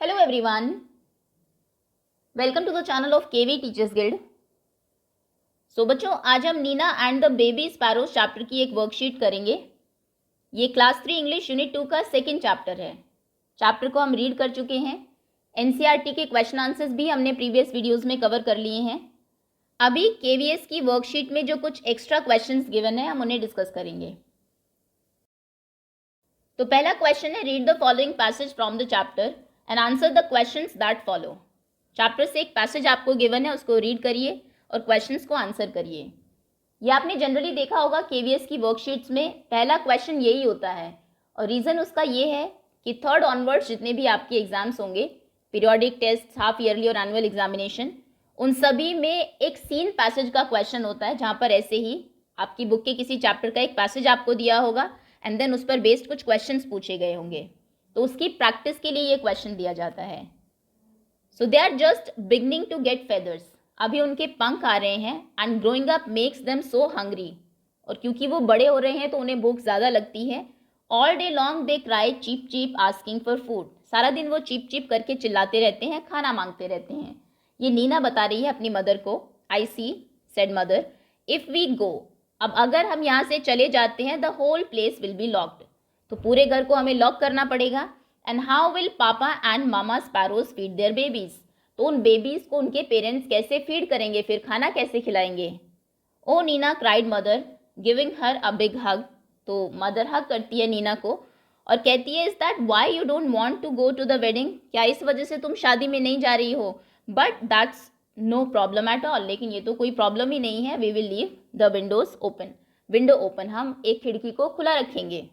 Hello everyone, welcome to the channel of KV Teachers Guild. So बच्चों आज हम Neena and the baby sparrows chapter की एक worksheet करेंगे। ये क्लास 3 इंग्लिश यूनिट 2 का सेकंड चैप्टर है। चैप्टर को हम रीड कर चुके हैं। एनसीईआरटी के क्वेश्चन आंसर्स भी हमने प्रीवियस वीडियोस में कवर कर लिए हैं। अभी केवीएस की वर्कशीट में जो कुछ एक्स्ट्रा क्वेश्चंस गिवन है हम उन्हें डिस्कस करेंगे। तो पहला क्वेश्चन है, read the following passage from the chapter and answer the questions that follow. Chapter से एक पैसेज आपको गिवन है, उसको रीड करिए और क्वेश्चंस को आंसर करिए। ये आपने जनरली देखा होगा केवीएस की वर्कशीट्स में पहला क्वेश्चन यही होता है और रीज़न उसका ये है कि थर्ड ऑनवर्ड्स जितने भी आपके एग्जाम्स होंगे, पीरियोडिक टेस्ट, हाफ ईयरली और एनुअल एग्जामिनेशन, उन सभी में एक सीन पैसेज का क्वेश्चन होता है जहाँ पर ऐसे ही आपकी बुक के किसी चैप्टर का एक पैसेज आपको दिया होगा एंड देन उस पर बेस्ड कुछ क्वेश्चंस पूछे गए होंगे, तो उसकी प्रैक्टिस के लिए ये क्वेश्चन दिया जाता है। So they are just beginning to get feathers, अभी उनके पंख आ रहे हैं and growing up makes them so hungry, और क्योंकि वो बड़े हो रहे हैं तो उन्हें भूख ज़्यादा लगती है। All day long they cry cheep cheep asking for food, सारा दिन वो चीप चीप करके चिल्लाते रहते हैं, खाना मांगते रहते हैं। ये नीना बता रही है अपनी मदर को। I see said mother, if we go, अब अगर हम यहाँ से चले जाते हैं, the whole place will be locked, तो पूरे घर को हमें लॉक करना पड़ेगा। And how will papa and mama sparrows feed their babies, तो उन बेबीज को उनके पेरेंट्स कैसे फीड करेंगे, फिर खाना कैसे खिलाएंगे। Oh Nina cried mother giving her a big hug, तो मदर हग करती है नीना को और कहती है, is that why you don't want to go to the wedding, क्या इस वजह से तुम शादी में नहीं जा रही हो। But that's no problem at all, लेकिन ये तो कोई प्रॉब्लम ही नहीं है। We will leave the windows open, window open, हम एक खिड़की को खुला रखेंगे।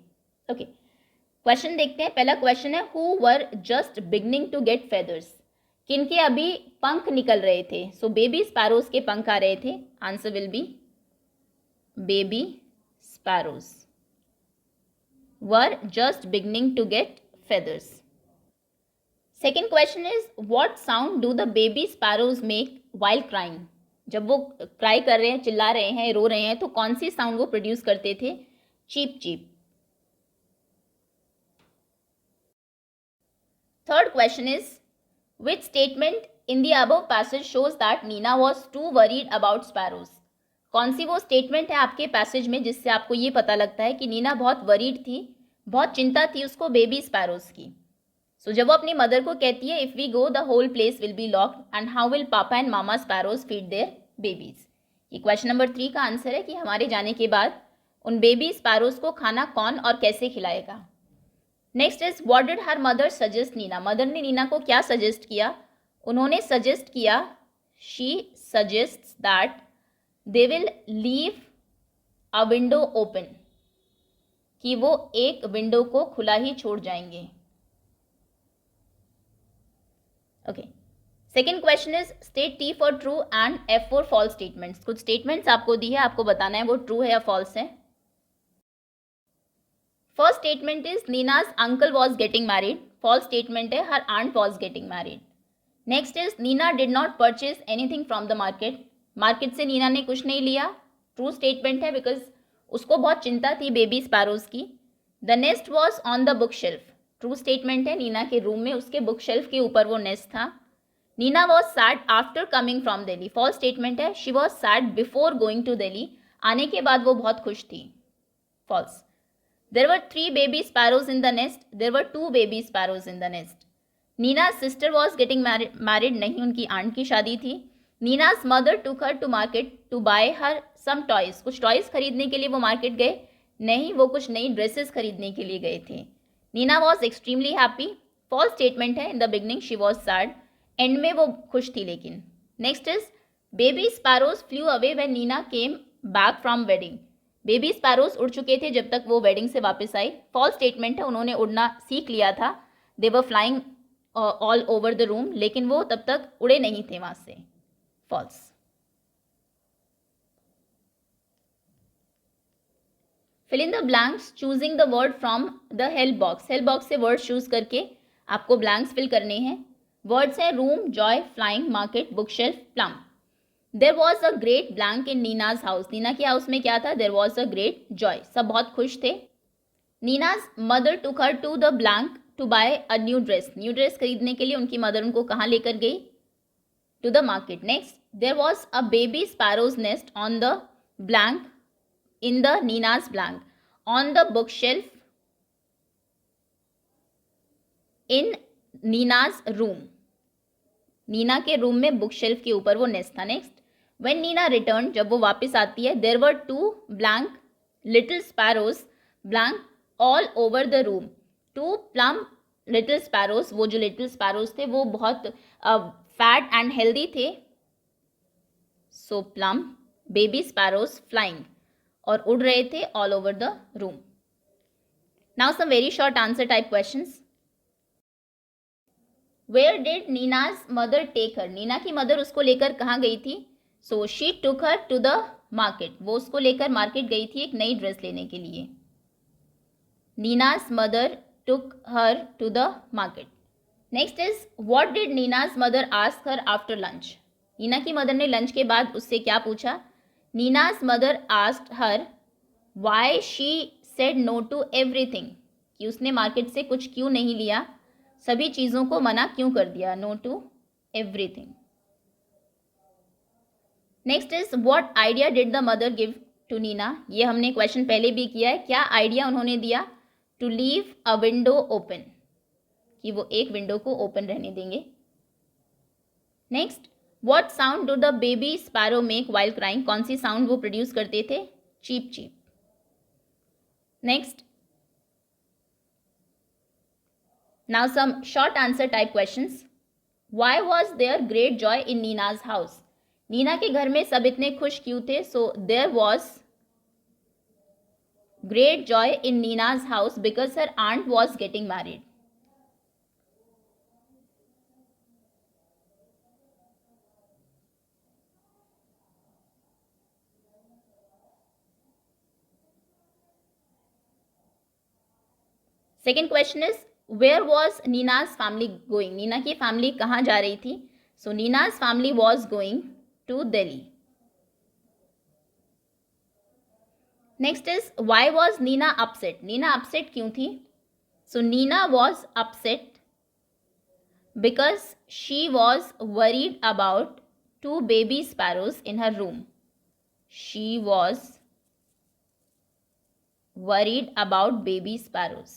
ओके, क्वेश्चन देखते हैं। पहला क्वेश्चन है, who were just beginning to get feathers, किनके अभी पंख निकल रहे थे। सो बेबी स्पैरोज के पंख आ रहे थे। Answer will be baby sparrows were just beginning to get feathers. Second question is, what sound do the baby sparrows make while crying, जब वो क्राई कर रहे हैं, चिल्ला रहे हैं, रो रहे हैं, तो कौन सी साउंड वो प्रोड्यूस करते थे। Cheep cheep. Third question is, which statement in the above passage shows that Nina was too worried about sparrows, कौन सी वो स्टेटमेंट है आपके पैसेज में जिससे आपको ये पता लगता है कि नीना बहुत वरीड थी, बहुत चिंता थी उसको बेबी स्पैरोज की। सो जब वो अपनी मदर को कहती है, if we go the whole place will be locked and how will papa and mama sparrows feed their babies, ये क्वेश्चन नंबर 3 का आंसर है कि हमारे जाने के बाद उन बेबी स्पैरोज को खाना कौन और कैसे खिलाएगा। Next is, what did her mother suggest Nina, mother ने नीना को क्या सजेस्ट किया। उन्होंने सजेस्ट किया, she suggests that they will leave a window open, कि वो एक विंडो को खुला ही छोड़ जाएंगे। Okay, second question is, state T for true and F for false statements, कुछ स्टेटमेंट्स आपको दी है, आपको बताना है वो ट्रू है या फॉल्स है। First statement is, Nina's uncle was getting married, false statement है, her aunt was getting married. Next is, Nina did not purchase anything from the market, market से नीना ने कुछ नहीं लिया, ट्रू स्टेटमेंट है, बिकॉज उसको बहुत चिंता थी बेबी स्पैरोज की। The nest was on the book shelf, true statement है, नीना के रूम में उसके बुक शेल्फ के ऊपर वो नेस्ट था। Nina was sad after coming from Delhi, false statement है, she was sad before going to Delhi, आने के बाद वो बहुत खुश थी। False. There were 3 baby sparrows in the nest. There were 2 baby sparrows in the nest. Nina's sister was getting married. नहीं, उनकी आंट की शादी थी। Nina's mother took her to market to buy her some toys. कुछ toys खरीदने के लिए वो मार्केट गए। नहीं, वो कुछ नई ड्रेसेस खरीदने के लिए गए थे। Nina was extremely happy. False statement है, in the beginning she was sad. End में वो खुश थी लेकिन। Next is, baby sparrows flew away when Nina came back from wedding. Baby sparrows उड़ चुके थे जब तक वो वेडिंग से वापस आई। फॉल्स स्टेटमेंट है, उन्होंने उड़ना सीख लिया था। They were flying all over the room, लेकिन वो तब तक उड़े नहीं थे वहां से। False. Fill in the blanks choosing the word from the help box, help box से वर्ड चूज करके आपको ब्लैंक्स फिल करने हैं। वर्ड्स हैं room, joy, flying, market, book shelf, plum. There was a great blank in Nina's house, Nina के house में क्या था, there was a great Joy, सब बहुत खुश थे। Nina's mother took her to the blank to buy a new dress खरीदने के लिए उनकी मदर उनको कहाँ लेकर गई? To the market. Next, there was a baby sparrows nest on the blank in the Nina's blank on the bookshelf in Nina's room. Nina के room में बुक शेल्फ के ऊपर वो नेस्ट था. नेक्स्ट, when नीना रिटर्न, जब वो वापस आती है, there were 2 blank little sparrows blank all over the room. 2 plump little sparrows, वो जो little sparrows थे वो बहुत fat and healthy थे. So plump baby sparrows flying, और उड़ रहे थे all over the room. Now some very short answer type questions. Where did Nina's mother take her? Nina की मदर उसको लेकर कहाँ गई थी? So she took her to the market. वो उसको लेकर मार्केट गई थी एक नई ड्रेस लेने के लिए. Nina's mother took her to the market. Next is, what did Nina's mother ask her after lunch? Nina की मदर ने लंच के बाद उससे क्या पूछा? Nina's mother asked her why she said no to everything. कि उसने मार्केट से कुछ क्यों नहीं लिया, सभी चीज़ों को मना क्यों कर दिया? No to everything. Next is, what idea did the mother give to Nina? ये हमने क्वेश्चन पहले भी किया है. क्या आइडिया उन्होंने दिया? To leave a window open, कि वो एक विंडो को ओपन रहने देंगे. Next, What sound do the baby sparrow make while crying? कौन सी साउंड वो प्रोड्यूस करते थे? Cheep cheep. Next, now some short answer type questions. Why was there great joy in Nina's house? Nina के घर में सब इतने खुश क्यों थे? So there was great joy in Nina's house because her aunt was getting married. Second question is, where was Nina's family going? Nina की family कहाँ जा रही थी? So Nina's family was going to Delhi. Next is, why was Nina upset? Nina upset क्यों थी? So Nina was upset because she was worried about 2 baby sparrows in her room. She was worried about baby sparrows.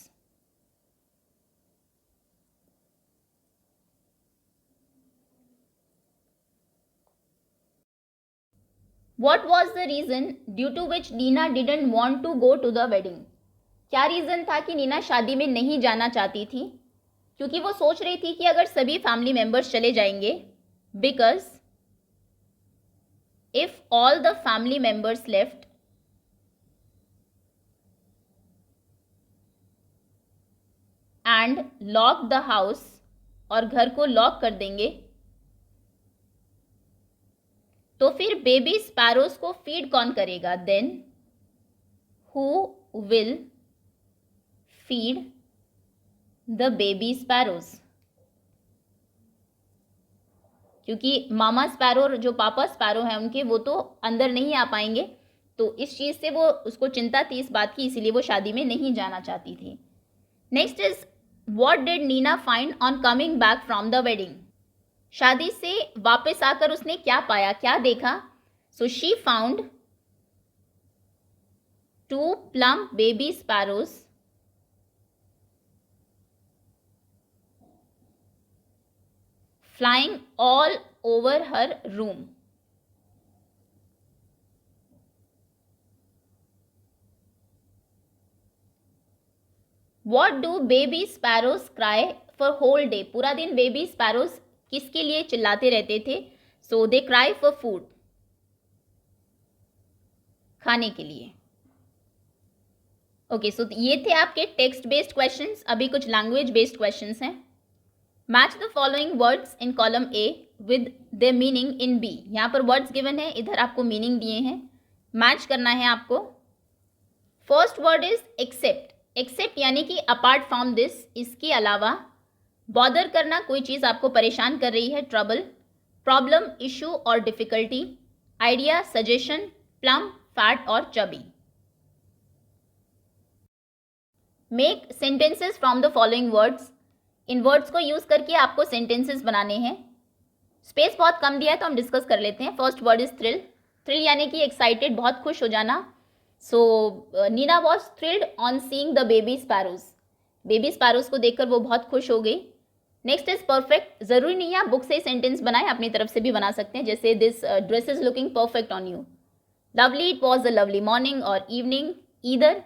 What was the reason due to which Nina didn't want to go to the wedding? क्या reason था कि नीना शादी में नहीं जाना चाहती थी? क्योंकि वो सोच रही थी कि अगर सभी फैमिली मेंबर्स चले जाएंगे, because if all the family members left and lock the house, और घर को लॉक कर देंगे, तो फिर बेबी स्पैरोज को फीड कौन करेगा? Then who will feed the baby sparrows? क्योंकि मामा स्पैरो और जो पापा स्पैरो हैं उनके, वो तो अंदर नहीं आ पाएंगे, तो इस चीज़ से वो उसको चिंता थी इस बात की, इसीलिए वो शादी में नहीं जाना चाहती थी. Next is, what did Nina find on coming back from the wedding? शादी से वापस आकर उसने क्या पाया, क्या देखा? So she found 2 plump baby sparrows flying all over her room. What do baby sparrows cry for whole day? पूरा दिन बेबी स्पैरोज किसके लिए चिल्लाते रहते थे? सो दे क्राई फॉर फूड, खाने के लिए. ओके, सो ये थे आपके टेक्स्ट बेस्ड क्वेश्चंस. अभी कुछ लैंग्वेज बेस्ड क्वेश्चंस हैं. Match the following words in column A with the meaning in B. यहाँ पर वर्ड्स गिवन है, इधर आपको मीनिंग दिए हैं, मैच करना है आपको. First word is except. Except यानी कि अपार्ट फ्रॉम दिस, इसके अलावा. बॉदर करना, कोई चीज़ आपको परेशान कर रही है, ट्रबल. प्रॉब्लम, इशू और difficulty. Idea, suggestion. Plum, fat और chubby. Make sentences from the following words. इन वर्ड्स को यूज करके आपको सेंटेंसेस बनाने हैं। स्पेस बहुत कम दिया है तो हम डिस्कस कर लेते हैं। First word is thrill. Thrill यानी कि एक्साइटेड, बहुत खुश हो जाना। So Nina was thrilled on seeing the baby sparrows. Baby sparrows को देखकर वो बहुत खुश हो गई। Next is perfect. जरूरी नहीं है आप बुक से ही सेंटेंस बनाएं, अपनी तरफ से भी बना सकते हैं, जैसे this dress is looking perfect on you. Lovely, it was a lovely morning और इवनिंग। ईदर,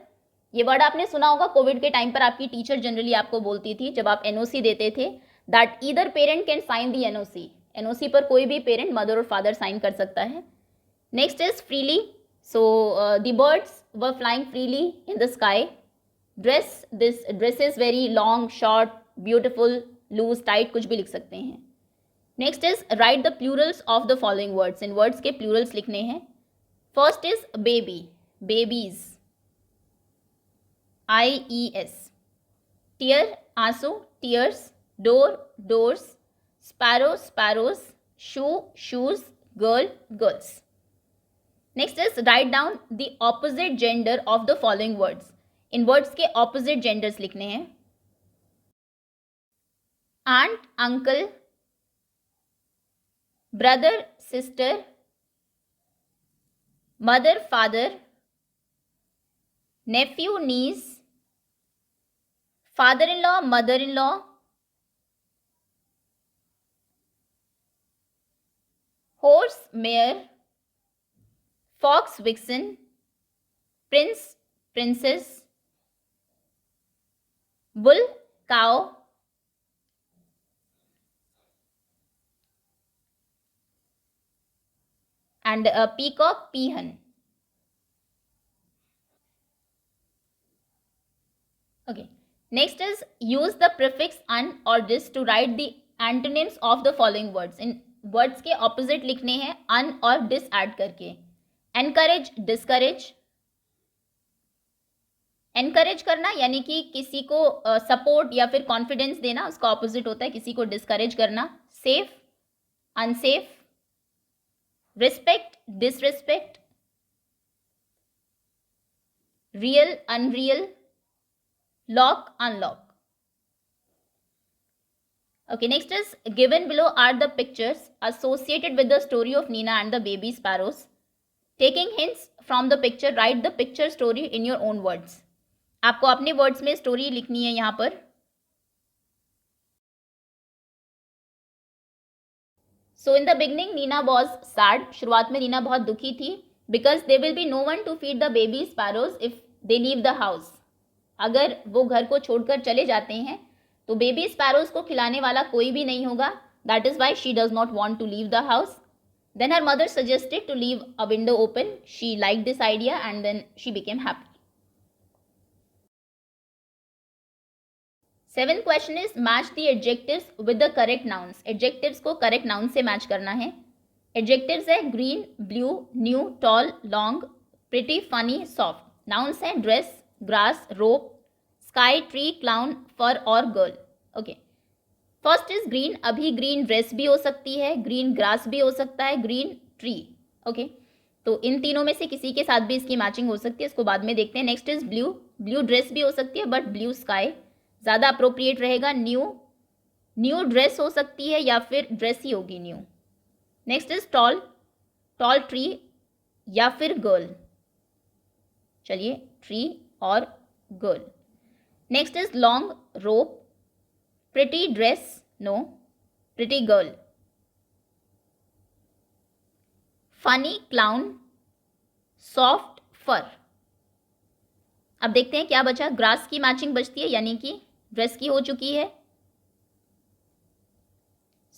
ये वर्ड आपने सुना होगा, कोविड के टाइम पर आपकी टीचर जनरली आपको बोलती थी जब आप एनओसी देते थे, that either parent can sign the NOC. NOC पर कोई भी पेरेंट, मदर और फादर, साइन कर सकता है। Next is freely. So the birds were flying freely in the sky. Dress, this dress is very long, short, beautiful, loose, tight, कुछ भी लिख सकते हैं। Next is write the plurals of the following words. इन words के plurals लिखने हैं। First is baby, babies, IES। Tier, आंसू, tears. Door, doors. Sparrow, sparrows. Shoe, shoes. Girl, girls. Next is write down the opposite gender of the following words. इन words के opposite genders लिखने हैं। Aunt, uncle, brother, sister, mother, father, nephew, niece, father-in-law, mother-in-law, horse, mare, fox, vixen, prince, princess, bull, cow, and a peacock, peahen. Okay. Next is use the prefix un or dis to write the antonyms of the following words. In words के opposite लिखने हैं un और dis add करके। encourage, discourage। encourage करना यानी कि किसी को सपोर्ट या फिर कॉन्फिडेंस देना, उसका ऑपोजिट होता है किसी को डिस्करेज करना। Safe, unsafe. Respect, disrespect. Real, unreal. lock, unlock. Okay, next is given below are the pictures associated with the story of Nina and the baby sparrows. Taking hints from the picture, write the picture story in your own words. आपको अपने words में story लिखनी है यहाँ पर। So in the beginning Nina was sad. शुरुआत में नीना बहुत दुखी थी, because there will be no one to feed the baby sparrows if they leave the house. अगर वो घर को छोड़कर चले जाते हैं तो बेबी स्पैरोज को खिलाने वाला कोई भी नहीं होगा। That is why she does not want to leave the house. Then her mother suggested to leave a window open. She like this idea and then she became happy. Seventh question is match the adjectives with the correct nouns. Adjectives को correct noun से match करना है। Adjectives है green, blue, new, tall, long, pretty, funny, soft. Nouns है dress, grass, rope, sky, tree, clown, फर और girl. Okay, first is green. अभी green dress भी हो सकती है, ग्रीन ग्रास भी हो सकता है, ग्रीन ट्री। ओके, तो इन तीनों में से किसी के साथ भी इसकी मैचिंग हो सकती है, इसको बाद में देखते हैं। Next is blue. Blue dress भी हो सकती है बट ब्लू स्काई ज़्यादा अप्रोप्रिएट रहेगा। न्यू, न्यू ड्रेस हो सकती है या फिर ड्रेस ही होगी new. Next is tall. Tall tree या फिर गर्ल। चलिए, ट्री और girl. Next is long, rope. Pretty dress, no, pretty girl. Funny, clown. Soft, fur. अब देखते हैं क्या बचा। ग्रास की मैचिंग बचती है यानी कि ड्रेस की हो चुकी है।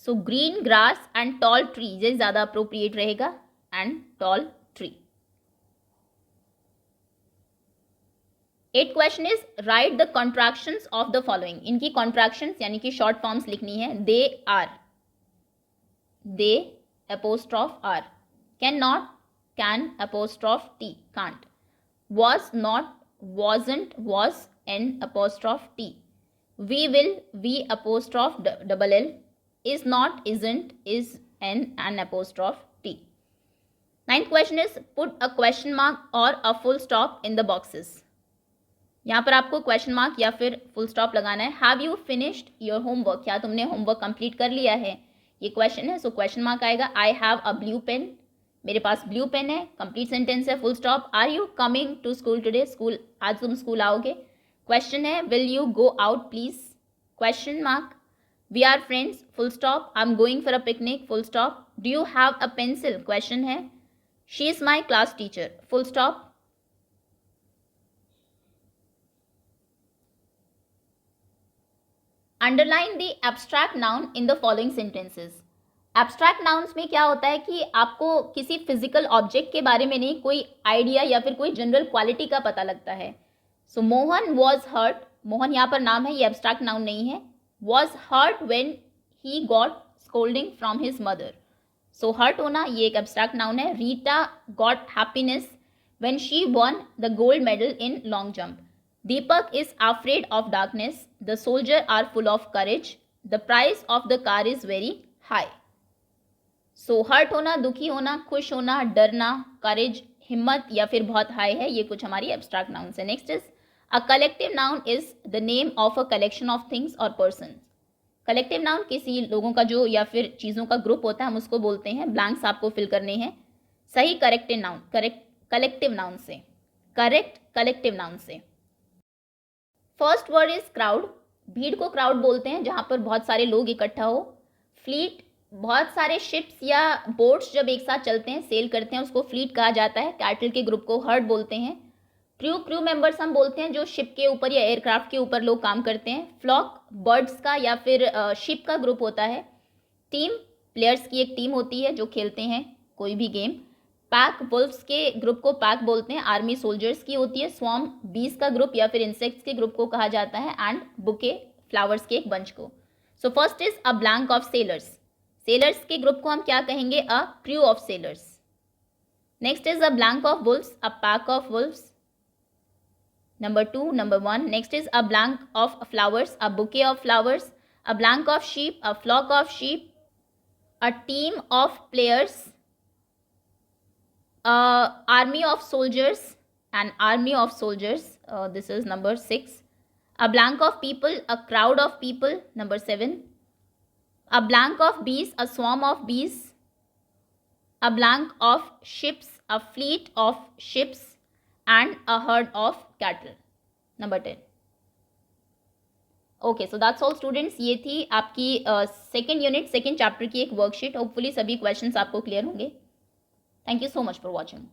So green grass and tall tree ये ज़्यादा अप्रोप्रिएट रहेगा, and tall tree. 8th question is write the contractions of the following. इनकी कॉन्ट्रैक्शंस यानी कि शॉर्ट फॉर्म्स लिखनी है। They are, they apostrophe are. Can not, can apostrophe T, can't. Was not, wasn't, was, N apostrophe T. We will, we apostrophe double L. Is not, isn't, is, N apostrophe T. 9th question is put a question mark और a full stop in the boxes. यहाँ पर आपको question mark या फिर full stop लगाना है। Have you finished your homework, क्या तुमने होमवर्क कंप्लीट कर लिया है, ये क्वेश्चन है, सो क्वेश्चन मार्क आएगा। I have a blue pen, मेरे पास ब्लू पेन है, कंप्लीट सेंटेंस है, full stop. Are you coming to school today, school आज तुम स्कूल आओगे, क्वेश्चन है। Will you go out please, question mark. We are friends, full stop. I am going for a picnic, full stop. Do you have a pencil, question है। She is my class teacher, full stop. Underline the abstract noun in the following sentences. Abstract nouns में क्या होता है कि आपको किसी physical object के बारे में नहीं, कोई आइडिया या फिर कोई जनरल क्वालिटी का पता लगता है। So Mohan was hurt, Mohan यहाँ पर नाम है, ये एब्स्ट्रैक्ट नाउन नहीं है। Was hurt when he got scolding from his mother, so hurt होना ये एक एब्स्ट्रैक्ट नाउन है। Rita got happiness when she won the gold medal in long jump. Deepak is afraid of darkness. The soldiers are full of courage. The price of the car is very high. So hurt होना, दुखी होना, खुश होना, डरना, courage, हिम्मत या फिर बहुत हाई है, ये कुछ हमारी abstract nouns है। Next is a collective noun is the name of a collection of things or persons. Collective noun किसी लोगों का जो या फिर चीज़ों का ग्रुप होता है, हम उसको बोलते हैं। ब्लैंक्स आपको फिल करने हैं सही करेक्टिव नाउन, कलेक्टिव नाउन से, करेक्ट कलेक्टिव नाउन से। फर्स्ट वर्ड इज क्राउड, भीड़ को क्राउड बोलते हैं जहाँ पर बहुत सारे लोग इकट्ठा हो। फ्लीट, बहुत सारे शिप्स या बोट्स जब एक साथ चलते हैं, सेल करते हैं, उसको फ्लीट कहा जाता है। कैटल के ग्रुप को हर्ड बोलते हैं। क्रू, क्रू मेंबर्स हम बोलते हैं जो शिप के ऊपर या एयरक्राफ्ट के ऊपर लोग काम करते हैं। फ्लॉक, बर्ड्स का या फिर शिप का ग्रुप होता है। टीम, प्लेयर्स की एक टीम होती है जो खेलते हैं कोई भी गेम। पैक, वुल्फ्स के ग्रुप को पैक बोलते हैं। आर्मी सोल्जर्स की होती है। स्वॉर्म, बीज का ग्रुप या फिर इंसेक्ट्स के ग्रुप को कहा जाता है। एंड बुके, फ्लावर्स के एक बंच को। So first is a blank of sailors, sailors के ग्रुप को हम क्या कहेंगे, a crew of sailors. Next is a blank of wolfs, a pack of wolfs. Number 2, number 1। Next is a blank of flowers, a bouquet of flowers. A blank of sheep, a flock of sheep. A team of players, army of soldiers, an army of soldiers, this is number 6. A blank of people, a crowd of people, number 7. A blank of bees, a swarm of bees. A blank of ships, a fleet of ships. And a herd of cattle, number 10. Okay, so that's all students, ये थी आपकी second unit second chapter की एक worksheet. Hopefully सभी questions आपको clear होंगे। Thank you so much for watching.